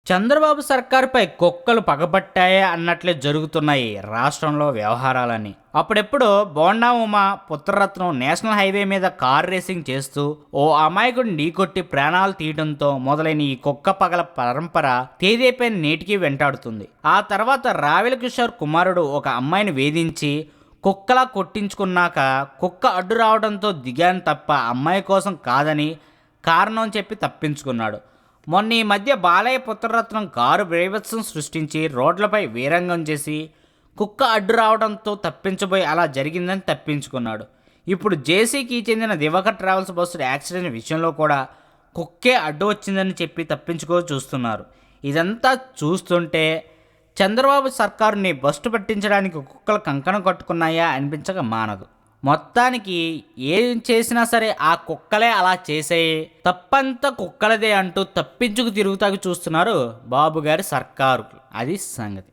చంద్రబాబు సర్కారుపై కుక్కలు పగబట్టాయా అన్నట్లే జరుగుతున్నాయి రాష్ట్రంలో వ్యవహారాలని. అప్పుడెప్పుడు బోండా ఉమ పుత్రరత్నం నేషనల్ హైవే మీద కార్ రేసింగ్ చేస్తూ ఓ అమాయకుడిని ఢీకొట్టి ప్రాణాలు తీయడంతో మొదలైన ఈ కుక్క పగల పరంపర తేదీపై నేటికి వెంటాడుతుంది. ఆ తర్వాత రావెల కిషోర్ కుమారుడు ఒక అమ్మాయిని వేధించి కుక్కలా కొట్టించుకున్నాక కుక్క అడ్డు రావడంతో దిగాను తప్ప అమ్మాయి కోసం కాదని కారణం చెప్పి తప్పించుకున్నాడు. మొన్న ఈ మధ్య బాలయ్య పుత్రరత్నం కారు బీభత్సం సృష్టించి రోడ్లపై వీరంగం చేసి కుక్క అడ్డు రావడంతో తప్పించబోయి అలా జరిగిందని తప్పించుకున్నాడు. ఇప్పుడు జేసీకి చెందిన దివాకర్ ట్రావెల్స్ బస్సు యాక్సిడెంట్ విషయంలో కూడా కుక్కే అడ్డు వచ్చిందని చెప్పి తప్పించుకో చూస్తున్నారు. ఇదంతా చూస్తుంటే చంద్రబాబు సర్కారుని బస్టు పట్టించడానికి కుక్కలు కంకణం కట్టుకున్నాయా అనిపించక మానదు. మొత్తానికి ఏం చేసినా సరే ఆ కుక్కలే అలా చేసేయి, తప్పంతా కుక్కలదే అంటూ తప్పించుకు తిరుగుతాకు చూస్తున్నారు బాబు గారి సర్కారు. అది సంగతి.